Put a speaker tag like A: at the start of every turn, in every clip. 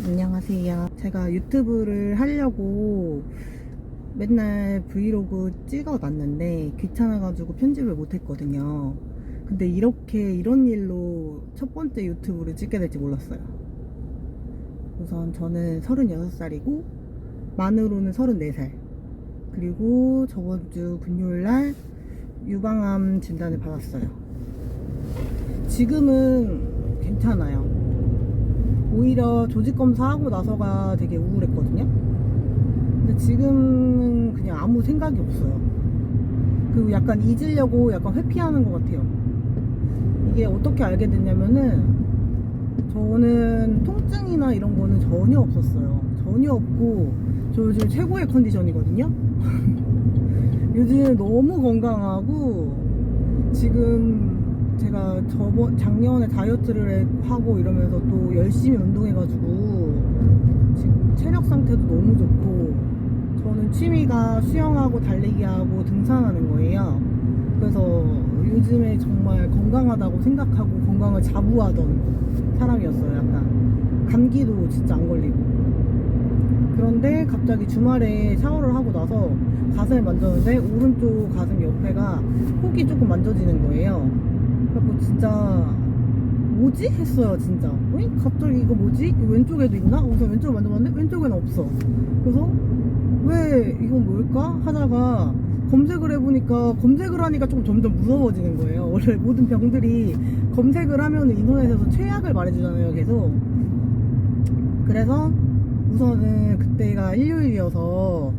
A: 안녕하세요. 제가 유튜브를 하려고 맨날 브이로그 찍어 놨는데 귀찮아가지고 편집을 못했거든요. 근데 이런 일로 첫 번째 유튜브를 찍게 될지 몰랐어요. 우선 저는 36살이고 만으로는 34살. 그리고 저번 주 금요일날 유방암 진단을 받았어요. 지금은 괜찮아요. 오히려 조직검사하고 나서가 되게 우울했거든요. 근데 지금은 그냥 아무 생각이 없어요. 그리고 약간 잊으려고 약간 회피하는 것 같아요. 이게 어떻게 알게 됐냐면은, 저는 통증이나 이런 거는 전혀 없었어요. 전혀 없고 저 요즘 최고의 컨디션이거든요. 요즘 너무 건강하고, 지금 제가 작년에 다이어트를 하고 이러면서 또 열심히 운동해가지고 지금 체력 상태도 너무 좋고, 저는 취미가 수영하고 달리기하고 등산하는 거예요. 그래서 요즘에 정말 건강하다고 생각하고 건강을 자부하던 사람이었어요. 약간 감기도 진짜 안 걸리고. 그런데 갑자기 주말에 샤워를 하고 나서 가슴을 만졌는데 오른쪽 가슴 옆에가 혹이 조금 만져지는 거예요. 그래서 진짜 뭐지? 했어요. 진짜 갑자기 이거 뭐지? 왼쪽에도 있나? 우선 왼쪽을 만져봤는데 왼쪽에는 없어. 그래서 왜 이건 뭘까? 하다가 검색을 해보니까, 검색을 하니까 좀 점점 무서워지는 거예요. 원래 모든 병들이 검색을 하면 인터넷에서 최악을 말해주잖아요, 계속. 그래서 우선은 그때가 일요일이어서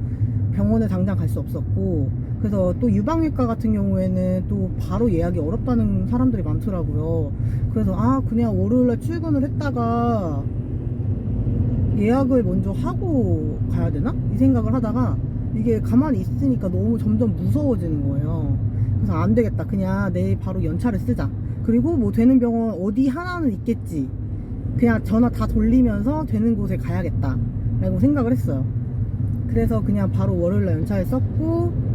A: 병원에 당장 갈 수 없었고, 그래서 또 유방외과 같은 경우에는 또 바로 예약이 어렵다는 사람들이 많더라고요. 그래서 그냥 월요일날 출근을 했다가 예약을 먼저 하고 가야 되나? 이 생각을 하다가 이게 가만히 있으니까 너무 점점 무서워지는 거예요. 그래서 안 되겠다. 그냥 내일 바로 연차를 쓰자. 그리고 뭐 되는 병원 어디 하나는 있겠지. 그냥 전화 다 돌리면서 되는 곳에 가야겠다 라고 생각을 했어요. 그래서 그냥 바로 월요일날 연차를 썼고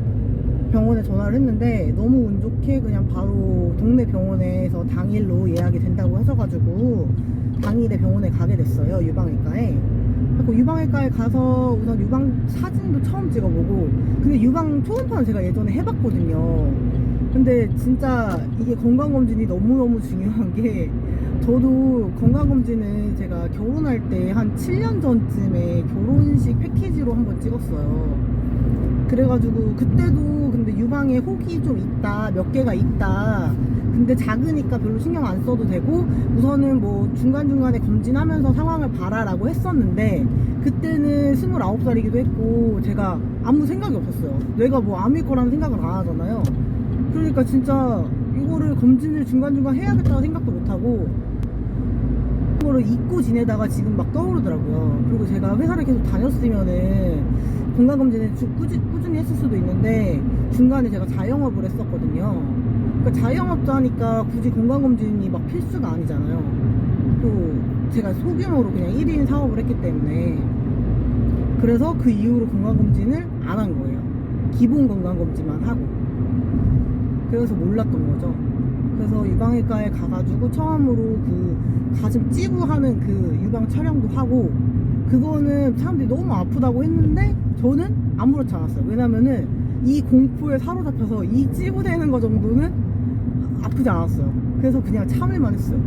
A: 병원에 전화를 했는데, 너무 운 좋게 그냥 바로 동네 병원에서 당일로 예약이 된다고 하셔가지고 당일에 병원에 가게 됐어요. 유방외과에. 그리고 유방외과에 가서 우선 유방 사진도 처음 찍어보고, 근데 유방 초음파는 제가 예전에 해봤거든요. 근데 진짜 이게 건강검진이 너무너무 중요한 게, 저도 건강검진을 제가 결혼할 때 한 7년 전쯤에 결혼식 패키지로 한번 찍었어요. 그래가지고 그때도 근데 유방에 혹이 좀 있다, 몇 개가 있다, 근데 작으니까 별로 신경 안 써도 되고 우선은 뭐 중간중간에 검진하면서 상황을 봐라라고 했었는데, 그때는 29살이기도 했고 제가 아무 생각이 없었어요. 내가 뭐 암일 거라는 생각을 안 하잖아요. 그러니까 진짜 이거를 검진을 중간중간 해야겠다고 생각도 못하고 그거를 잊고 지내다가 지금 막 떠오르더라고요. 그리고 제가 회사를 계속 다녔으면은 건강검진을 꾸준히 했을 수도 있는데, 중간에 제가 자영업을 했었거든요. 그러니까 자영업자 하니까 굳이 건강검진이 막 필수가 아니잖아요. 또 제가 소규모로 그냥 1인 사업을 했기 때문에. 그래서 그 이후로 건강검진을 안 한 거예요. 기본 건강검진만 하고. 그래서 몰랐던 거죠. 그래서 유방외과에 가가지고 처음으로 그 가슴 찌부하는 그 유방 촬영도 하고, 그거는 사람들이 너무 아프다고 했는데 저는 아무렇지 않았어요. 왜냐면은 이 공포에 사로잡혀서 이 찌부되는 거 정도는 아프지 않았어요. 그래서 그냥 참을만 했어요.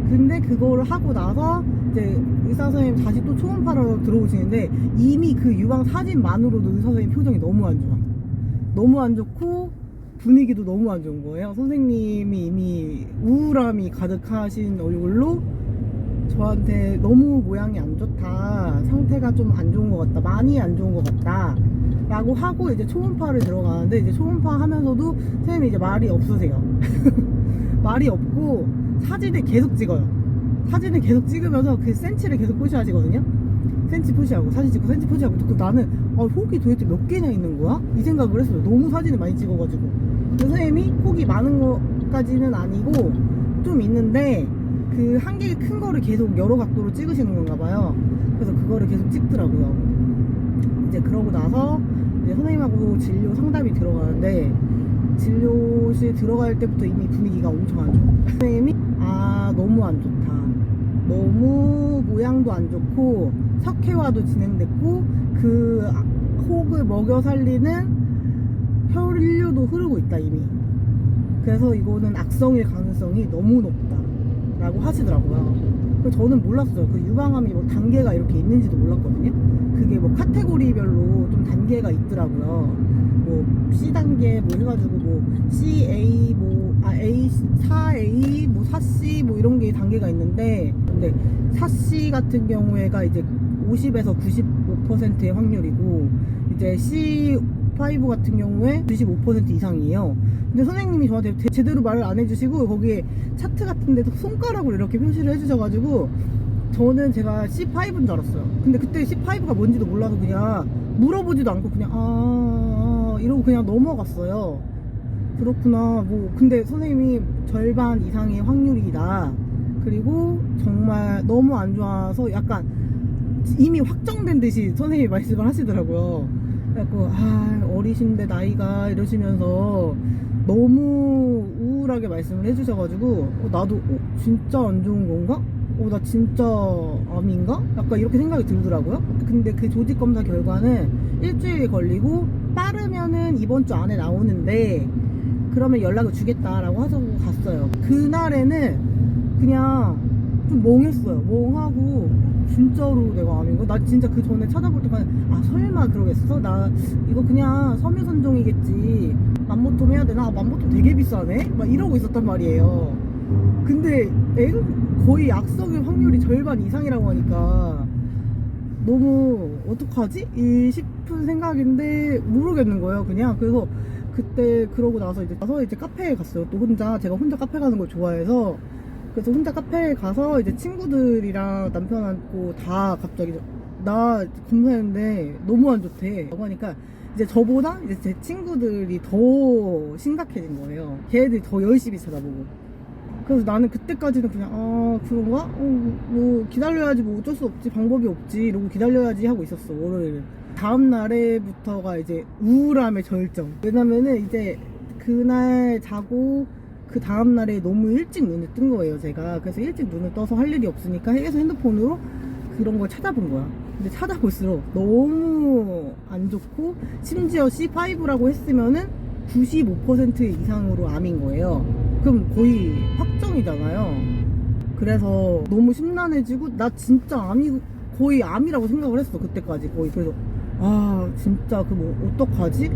A: 근데 그거를 하고 나서 이제 의사 선생님 다시 또 초음파로 들어오시는데, 이미 그 유방 사진만으로도 의사 선생님 표정이 너무 안 좋아. 너무 안 좋고 분위기도 너무 안 좋은 거예요. 선생님이 이미 우울함이 가득하신 얼굴로 저한테 너무 모양이 안 좋다, 상태가 좀 안 좋은 것 같다, 많이 안 좋은 것 같다 라고 하고 이제 초음파를 들어가는데, 이제 초음파 하면서도 선생님이 이제 말이 없으세요. 말이 없고 사진을 계속 찍어요. 사진을 계속 찍으면서 그 센치를 계속 표시하시거든요. 센치 표시하고 사진 찍고 센치 표시하고. 그 나는 혹이 도대체 몇 개나 있는 거야? 이 생각을 했어요. 너무 사진을 많이 찍어가지고. 선생님이 혹이 많은 것까지는 아니고 좀 있는데 그 한 개 큰 거를 계속 여러 각도로 찍으시는 건가 봐요. 그래서 그거를 계속 찍더라고요. 이제 그러고 나서 이제 선생님하고 진료 상담이 들어가는데, 진료실 들어갈 때부터 이미 분위기가 엄청 안 좋아. 선생님이 너무 안 좋다, 너무 모양도 기능도 안 좋고 석회화도 진행됐고 그 혹을 먹여 살리는 혈류도 흐르고 있다 이미. 그래서 이거는 악성일 가능성이 너무 높다라고 하시더라고요. 그래서 저는 몰랐어요. 그 유방암이 뭐 단계가 이렇게 있는지도 몰랐거든요. 그게 뭐 카테고리별로 좀 단계가 있더라고요. 뭐 C 단계 뭐 해가지고 뭐 CA A 4A 뭐 4C 뭐 이런 게 단계가 있는데, 근데 4C 같은 경우에가 이제 50에서 95%의 확률이고 이제 C5 같은 경우에 95% 이상이에요. 근데 선생님이 저한테 제대로 말을 안 해주시고 거기에 차트 같은 데서 손가락으로 이렇게 표시를 해주셔가지고 저는 제가 C5인 줄 알았어요. 근데 그때 C5가 뭔지도 몰라서 그냥 물어보지도 않고 그냥 이러고 그냥 넘어갔어요. 그렇구나. 뭐 근데 선생님이 절반 이상의 확률이다. 그리고 정말 너무 안 좋아서 약간 이미 확정된 듯이 선생님이 말씀을 하시더라고요. 그래갖고 어리신데 나이가 이러시면서 너무 우울하게 말씀을 해주셔가지고 나도 진짜 안 좋은 건가? 나 진짜 암인가? 약간 이렇게 생각이 들더라고요. 근데 그 조직 검사 결과는 일주일이 걸리고 빠르면은 이번 주 안에 나오는데 그러면 연락을 주겠다라고 하셔서 갔어요. 그날에는 그냥 좀 멍했어요. 멍하고 진짜로 내가 암인가? 나 진짜 그 전에 찾아볼 때까지 설마 그러겠어? 나 이거 그냥 섬유선종이겠지. 맘모톰 해야 되나? 맘모톰 되게 비싸네? 막 이러고 있었단 말이에요. 근데 거의 악성일 확률이 절반 이상이라고 하니까 너무 어떡하지? 싶은 생각인데 모르겠는 거예요. 그냥 그래서 그때 그러고 나서 이제 카페에 갔어요. 또 제가 혼자 카페 가는 걸 좋아해서. 그래서 혼자 카페에 가서 이제 친구들이랑 남편하고 다 갑자기 나 검사했는데 너무 안 좋대 라고 하니까 이제 저보다 이제 제 친구들이 더 심각해진 거예요. 걔네들이 더 열심히 찾아보고. 그래서 나는 그때까지는 그냥 그런가? 뭐 기다려야지, 뭐 어쩔 수 없지, 방법이 없지 이러고 기다려야지 하고 있었어. 월요일은. 다음 날에부터가 이제 우울함의 절정. 왜냐면은 이제 그날 자고 그 다음날에 너무 일찍 눈을 뜬 거예요, 제가. 그래서 일찍 눈을 떠서 할 일이 없으니까 계속 핸드폰으로 그런 걸 찾아본 거야. 근데 찾아볼수록 너무 안 좋고, 심지어 C5라고 했으면은 95% 이상으로 암인 거예요. 그럼 거의 확정이잖아요. 그래서 너무 심란해지고, 나 진짜 거의 암이라고 생각을 했어, 그때까지 거의. 그래서 진짜 뭐 어떡하지?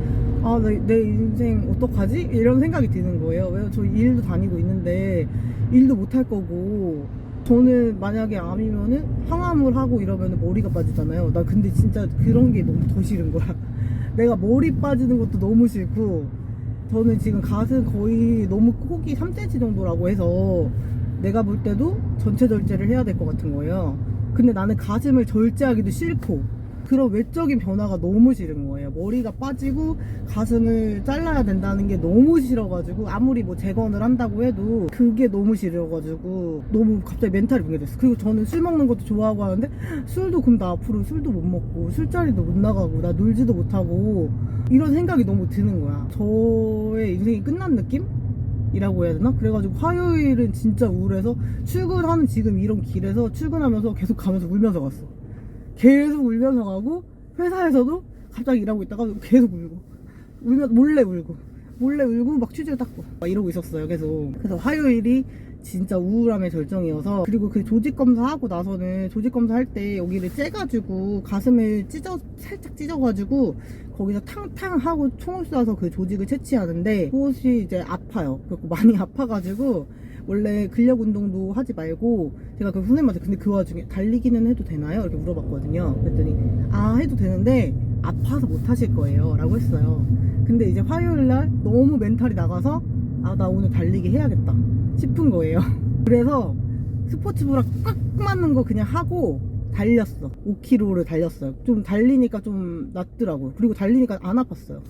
A: 내 인생 어떡하지? 이런 생각이 드는 거예요. 왜냐면 저 일도 다니고 있는데 일도 못 할 거고, 저는 만약에 암이면은 항암을 하고 이러면은 머리가 빠지잖아요. 나 근데 진짜 그런 게 너무 더 싫은 거야. 내가 머리 빠지는 것도 너무 싫고, 저는 지금 가슴 거의 너무 폭이 3cm 정도라고 해서 내가 볼 때도 전체 절제를 해야 될 것 같은 거예요. 근데 나는 가슴을 절제하기도 싫고 그런 외적인 변화가 너무 싫은 거예요. 머리가 빠지고 가슴을 잘라야 된다는 게 너무 싫어가지고, 아무리 뭐 재건을 한다고 해도 그게 너무 싫어가지고 너무 갑자기 멘탈이 붕괴됐어. 그리고 저는 술 먹는 것도 좋아하고 하는데, 술도 그럼 나 앞으로 술도 못 먹고 술자리도 못 나가고 나 놀지도 못하고 이런 생각이 너무 드는 거야. 저의 인생이 끝난 느낌? 이라고 해야 되나? 그래가지고 화요일은 진짜 우울해서 출근하는 지금 이런 길에서 출근하면서 계속 가면서 울면서 갔어. 계속 울면서 가고, 회사에서도 갑자기 일하고 있다가 계속 몰래 울고 막 휴지를 닦고 막 이러고 있었어요, 계속. 그래서 화요일이 진짜 우울함의 절정이어서. 그리고 그 조직검사 하고 나서는, 조직검사 할 때 여기를 째가지고 가슴을 살짝 찢어가지고 거기서 탕탕 하고 총을 쏴서 그 조직을 채취하는데, 그것이 이제 아파요. 그래서 많이 아파가지고 원래 근력 운동도 하지 말고, 제가 그 선생님한테 근데 그 와중에 달리기는 해도 되나요? 이렇게 물어봤거든요. 그랬더니 해도 되는데 아파서 못 하실 거예요 라고 했어요. 근데 이제 화요일날 너무 멘탈이 나가서 나 오늘 달리기 해야겠다 싶은 거예요. 그래서 스포츠브라 꽉 맞는 거 그냥 하고 달렸어. 5km를 달렸어요. 좀 달리니까 좀 낫더라고요. 그리고 달리니까 안 아팠어요.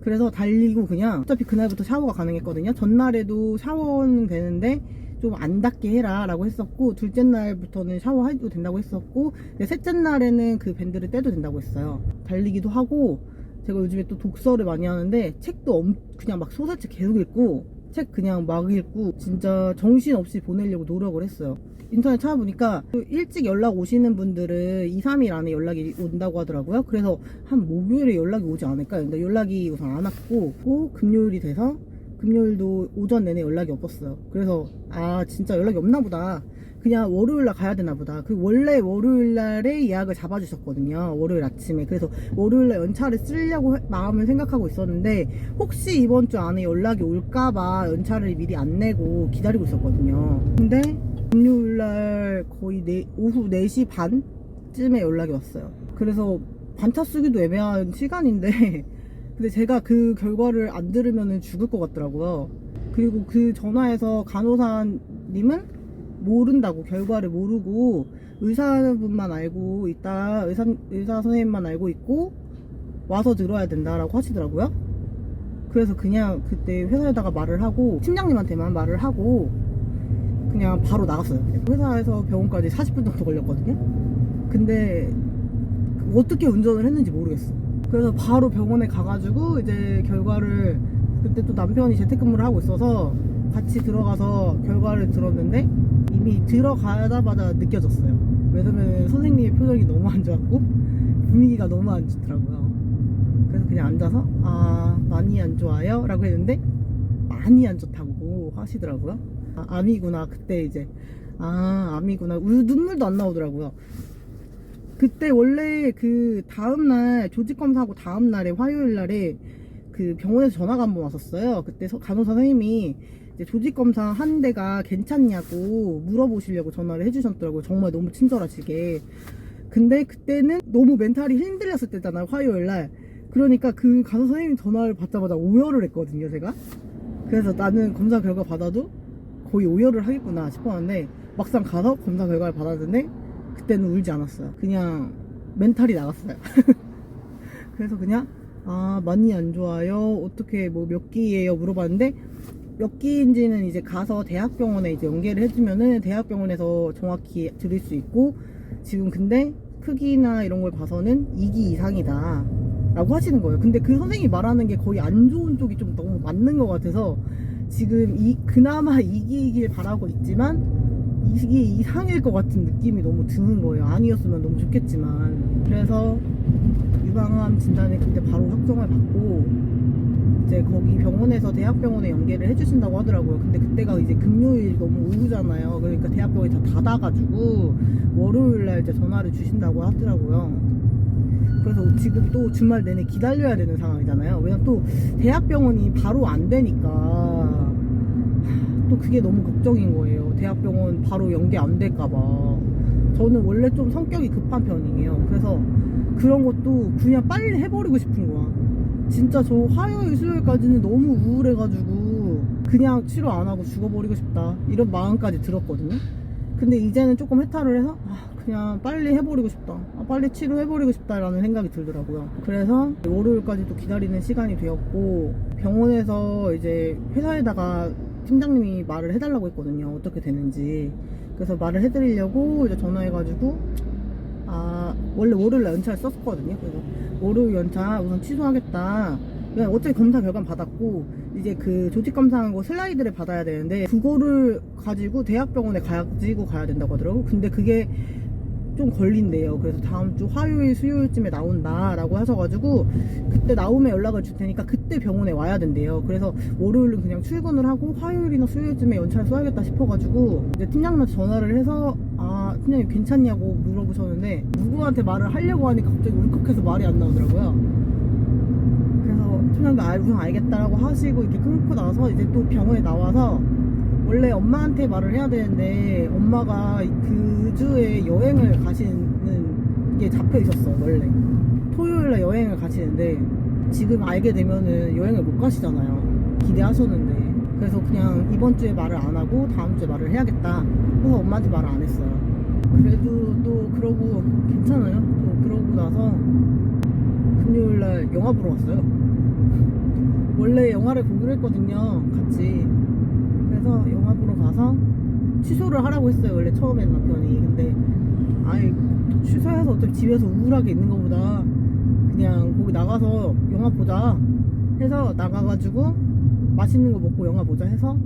A: 그래서 달리고 그냥, 어차피 그날부터 샤워가 가능했거든요. 전날에도 샤워는 되는데 좀 안 닿게 해라 라고 했었고, 둘째 날부터는 샤워해도 된다고 했었고, 셋째 날에는 그 밴드를 떼도 된다고 했어요. 달리기도 하고, 제가 요즘에 또 독서를 많이 하는데 책도 그냥 막 소설책 계속 읽고, 책 그냥 막 읽고 진짜 정신없이 보내려고 노력을 했어요. 인터넷 찾아보니까 일찍 연락 오시는 분들은 2, 3일 안에 연락이 온다고 하더라고요. 그래서 한 목요일에 연락이 오지 않을까? 근데 연락이 우선 안 왔고 금요일이 돼서 금요일도 오전 내내 연락이 없었어요. 그래서 아 진짜 연락이 없나 보다. 그냥 월요일날 가야 되나 보다. 그 원래 월요일날에 예약을 잡아주셨거든요. 월요일 아침에. 그래서 월요일날 연차를 쓰려고 마음을 생각하고 있었는데 혹시 이번 주 안에 연락이 올까봐 연차를 미리 안 내고 기다리고 있었거든요. 근데 금요일날 거의 오후 4시 반쯤에 연락이 왔어요. 그래서 반차 쓰기도 애매한 시간인데 근데 제가 그 결과를 안 들으면 죽을 것 같더라고요. 그리고 그 전화에서 간호사님은 모른다고, 결과를 모르고 의사분만 알고 있다, 의사 선생님만 알고 있고 와서 들어야 된다라고 하시더라고요. 그래서 그냥 그때 회사에다가 말을 하고 팀장님한테만 말을 하고 그냥 바로 나갔어요. 회사에서 병원까지 40분 정도 걸렸거든요. 근데 어떻게 운전을 했는지 모르겠어. 그래서 바로 병원에 가가지고 이제 결과를, 그때 또 남편이 재택근무를 하고 있어서 같이 들어가서 결과를 들었는데 이미 들어가자마자 느껴졌어요. 왜냐면 선생님의 표정이 너무 안 좋았고 분위기가 너무 안 좋더라고요. 그래서 그냥 앉아서 아 많이 안 좋아요? 라고 했는데 많이 안 좋다고 하시더라고요. 아, 암이구나. 그때 이제 아 암이구나. 눈물도 안 나오더라고요. 그때 원래 그 다음날 조직검사하고 다음날에 화요일날에 그 병원에서 전화가 한 번 왔었어요. 그때 간호사 선생님이 이제 조직검사 한 데가 괜찮냐고 물어보시려고 전화를 해주셨더라고요. 정말 너무 친절하시게. 근데 그때는 너무 멘탈이 흔들렸을 때잖아요, 화요일날. 그러니까 그 간호사 선생님 전화를 받자마자 오열을 했거든요, 제가. 그래서 나는 검사 결과 받아도 거의 오열을 하겠구나 싶었는데 막상 가서 검사 결과를 받았는데 그때는 울지 않았어요. 그냥 멘탈이 나갔어요. 그래서 그냥 아 많이 안 좋아요, 어떻게 뭐 몇 기예요 물어봤는데 몇 기인지는 이제 가서 대학병원에 이제 연계를 해주면은 대학병원에서 정확히 들을 수 있고, 지금 근데 크기나 이런 걸 봐서는 2기 이상이다 라고 하시는 거예요. 근데 그 선생님이 말하는 게 거의 안 좋은 쪽이 좀 너무 맞는 것 같아서 지금 그나마 2기이길 바라고 있지만 2기 이상일 것 같은 느낌이 너무 드는 거예요. 아니었으면 너무 좋겠지만. 그래서 유방암 진단을 그때 바로 확정을 받고 이제 거기 병원에서 대학병원에 연계를 해주신다고 하더라고요. 근데 그때가 이제 금요일 너무 오후잖아요. 그러니까 대학병원이 다 닫아가지고 월요일날 이제 전화를 주신다고 하더라고요. 그래서 지금 또 주말 내내 기다려야 되는 상황이잖아요. 왜냐면 또 대학병원이 바로 안 되니까 또 그게 너무 걱정인 거예요. 대학병원 바로 연계 안 될까봐. 저는 원래 좀 성격이 급한 편이에요. 그래서 그런 것도 그냥 빨리 해버리고 싶은 거야. 진짜 저 화요일 수요일까지는 너무 우울해가지고 그냥 치료 안 하고 죽어버리고 싶다 이런 마음까지 들었거든요. 근데 이제는 조금 해탈을 해서 그냥 빨리 해버리고 싶다, 빨리 치료해버리고 싶다라는 생각이 들더라고요. 그래서 월요일까지도 기다리는 시간이 되었고 병원에서 이제 회사에다가 팀장님이 말을 해달라고 했거든요. 어떻게 되는지. 그래서 말을 해드리려고 이제 전화해가지고 원래 월요일날 연차를 썼거든요. 그래서 월요일 연차 우선 취소하겠다. 어차피 검사 결과는 받았고 이제 그 조직검사한 거 슬라이드를 받아야 되는데 그거를 가지고 대학병원에 가지고 가야 된다고 하더라고요. 근데 그게 좀 걸린대요. 그래서 다음 주 화요일 수요일쯤에 나온다라고 하셔가지고 그때 나오면 연락을 줄 테니까 그때 병원에 와야 된대요. 그래서 월요일은 그냥 출근을 하고 화요일이나 수요일쯤에 연차를 써야겠다 싶어가지고 이제 팀장님한테 전화를 해서 팀장님 괜찮냐고 물어보셨는데 누구한테 말을 하려고 하니까 갑자기 울컥해서 말이 안 나오더라고요. 그래서 팀장님도 우선 알겠다라고 하시고 이렇게 끊고 나서 이제 또 병원에 나와서 원래 엄마한테 말을 해야 되는데 엄마가 그 주에 여행을 가시는 게 잡혀 있었어요. 원래 토요일에 여행을 가시는데 지금 알게 되면은 여행을 못 가시잖아요. 기대하셨는데. 그래서 그냥 이번 주에 말을 안 하고 다음 주에 말을 해야겠다 해서 엄마한테 말을 안 했어요. 그래도 또 그러고 괜찮아요. 또 그러고 나서 금요일날 영화 보러 갔어요. 원래 영화를 보기로 했거든요, 같이. 그래서 영화 보러 가서 취소를 하라고 했어요. 원래 처음엔 남편이. 근데 취소해서 어차피 집에서 우울하게 있는 것보다 그냥 거기 나가서 영화 보자 해서 나가가지고 맛있는 거 먹고 영화 보자 해서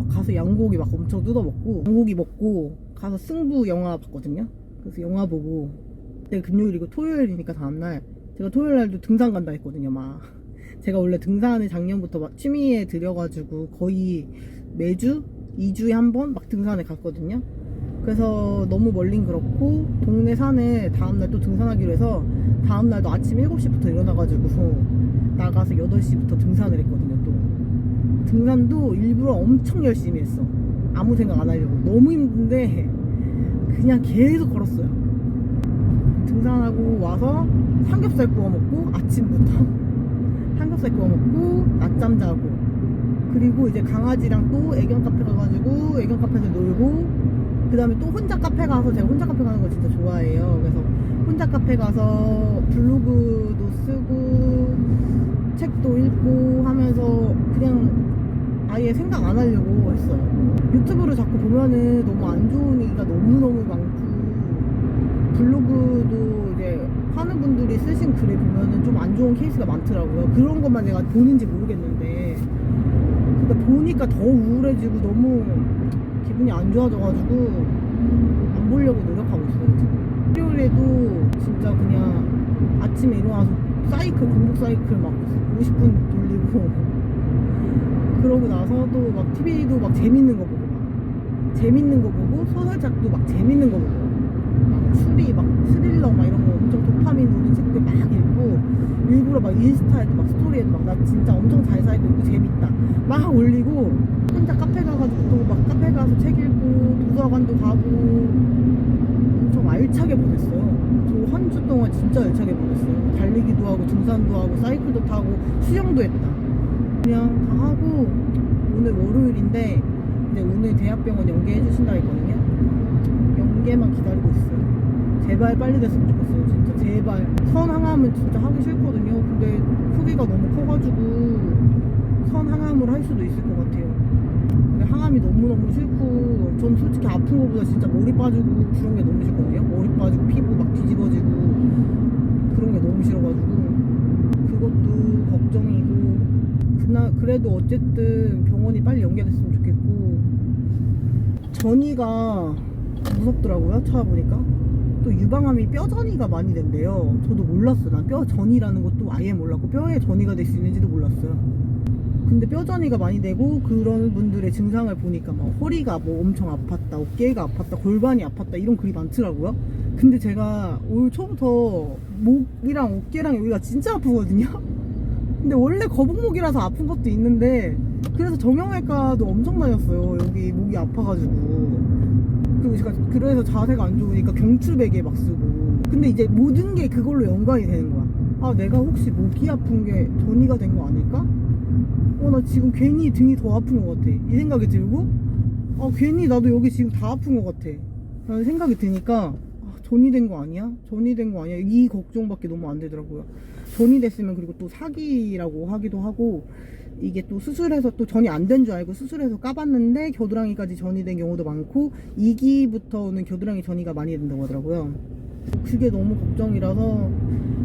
A: 가서 양고기 막 엄청 뜯어먹고 양고기 먹고 가서 승부 영화 봤거든요. 그래서 영화 보고 내가 금요일이고 토요일이니까 다음날 제가 토요일날도 등산 간다 했거든요. 막 제가 원래 등산을 작년부터 막 취미에 들여가지고 거의 매주 2주에 한 번 막 등산에 갔거든요. 그래서 너무 멀린 그렇고 동네 산에 다음날 또 등산하기로 해서 다음날도 아침 7시부터 일어나가지고 나가서 8시부터 등산을 했거든요. 또 등산도 일부러 엄청 열심히 했어. 아무 생각 안 하려고. 너무 힘든데 그냥 계속 걸었어요. 등산하고 와서 삼겹살 구워 먹고 아침부터 삼겹살 구워 먹고 낮잠 자고 그리고 이제 강아지랑 또 애견 카페 가가지고 애견 카페에서 놀고 그 다음에 또 혼자 카페 가서 제가 혼자 카페 가는 거 진짜 좋아해요. 그래서 혼자 카페 가서 블로그도 쓰고 책도 읽고 하면서 그냥 아예 생각 안 하려고 했어요. 유튜브를 자꾸 보면은 너무 안 좋은 얘기가 너무너무 많고 블로그도 이제 하는 분들이 쓰신 글을 보면은 좀 안 좋은 케이스가 많더라고요. 그런 것만 내가 보는지 모르겠는데 그러니까 보니까 더 우울해지고 너무 기분이 안 좋아져가지고 안 보려고 노력하고 있어요. 지금 일요일에도 진짜 그냥 아침에 일어나서 사이클 공복 사이클 막 50분 돌리고 그러고 나서 또 막 TV도 막 재밌는 거 보고 막 재밌는 거 보고 소설책도 막 재밌는 거 보고 막 추리 막 스릴러 막 이런 거 엄청 도파민 오는 책들 막 읽고 일부러 막 인스타에도 막 스토리에도 막 나 진짜 엄청 잘 살고 있고 재밌다 막 올리고 혼자 카페 가가지고 또 막 카페 가서 책 읽고 도서관도 가고 엄청 알차게 보냈어요. 저 한 주 동안 진짜 알차게 보냈어요. 달리기도 하고 등산도 하고 사이클도 타고 수영도 했다. 그냥 다 하고 오늘 월요일인데 이제 오늘 대학병원 연계해 주신다 했거든요. 연계만 기다리고 있어요. 제발 빨리 됐으면 좋겠어요. 진짜 제발. 선항암은 진짜 하기 싫거든요. 근데 크기가 너무 커가지고 선항암을 할 수도 있을 것 같아요. 근데 항암이 너무너무 싫고 전 솔직히 아픈 거보다 진짜 머리 빠지고 그런 게 너무 싫거든요. 머리 빠지고 피부 막 뒤집어지고 그런 게 너무 싫어가지고 그것도 걱정이고 그래도 어쨌든 병원이 빨리 연계됐으면 좋겠고 전이가 무섭더라고요. 찾아보니까 또 유방암이 뼈전이가 많이 된대요. 저도 몰랐어요. 난 뼈전이라는 것도 아예 몰랐고 뼈에 전이가 될 수 있는지도 몰랐어요. 근데 뼈전이가 많이 되고 그런 분들의 증상을 보니까 막 허리가 뭐 엄청 아팠다, 어깨가 아팠다, 골반이 아팠다 이런 글이 많더라고요. 근데 제가 올 초부터 목이랑 어깨랑 여기가 진짜 아프거든요. 근데 원래 거북목이라서 아픈 것도 있는데 그래서 정형외과도 엄청 다녔어요. 여기 목이 아파가지고. 그리고 제가 그래서 자세가 안 좋으니까 경추베개 막 쓰고. 근데 이제 모든 게 그걸로 연관이 되는 거야. 아 내가 혹시 목이 아픈 게 전이가 된 거 아닐까? 나 지금 괜히 등이 더 아픈 것 같아. 이 생각이 들고 괜히 나도 여기 지금 다 아픈 것 같아 라는 생각이 드니까 전이 된 거 아니야? 전이 된 거 아니야? 이 걱정밖에 너무 안 되더라고요. 전이 됐으면 그리고 또 사기라고 하기도 하고 이게 또 수술해서 또 전이 안 된 줄 알고 수술해서 까봤는데 겨드랑이까지 전이 된 경우도 많고 2기부터는 겨드랑이 전이가 많이 된다고 하더라고요. 그게 너무 걱정이라서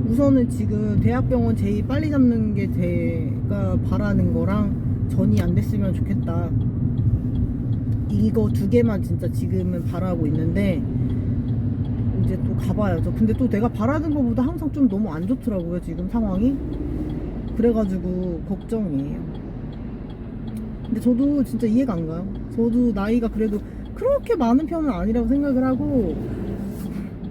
A: 우선은 지금 대학병원 제일 빨리 잡는 게 제가 바라는 거랑 전이 안 됐으면 좋겠다. 이거 두 개만 진짜 지금은 바라고 있는데 이제 또 가봐야죠. 근데 또 내가 바라는 것보다 항상 좀 너무 안 좋더라고요. 지금 상황이. 그래가지고 걱정이에요. 근데 저도 진짜 이해가 안 가요. 저도 나이가 그래도 그렇게 많은 편은 아니라고 생각을 하고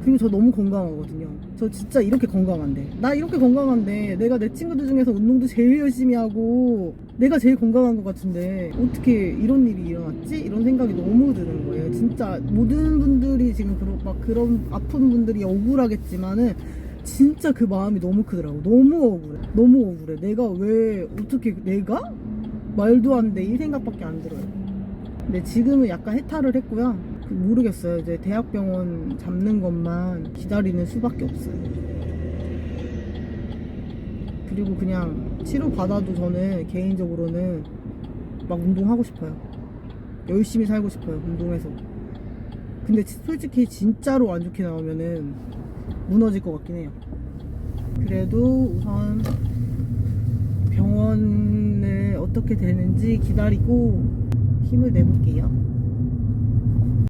A: 그리고 저 너무 건강하거든요. 저 진짜 이렇게 건강한데 나 이렇게 건강한데 내가 내 친구들 중에서 운동도 제일 열심히 하고 내가 제일 건강한 것 같은데 어떻게 이런 일이 일어났지? 이런 생각이 너무 드는 거예요. 진짜 모든 분들이 지금 그런 아픈 분들이 억울하겠지만은 진짜 그 마음이 너무 크더라고. 너무 억울해. 내가 왜 어떻게 내가? 말도 안 돼. 이 생각밖에 안 들어요. 근데 지금은 약간 해탈을 했고요. 모르겠어요. 이제 대학병원 잡는 것만 기다리는 수밖에 없어요. 그리고 그냥 치료받아도 저는 개인적으로는 막 운동하고 싶어요. 열심히 살고 싶어요. 운동해서. 근데 솔직히 진짜로 안 좋게 나오면은 무너질 것 같긴 해요. 그래도 우선 병원을 어떻게 되는지 힘을 내볼게요.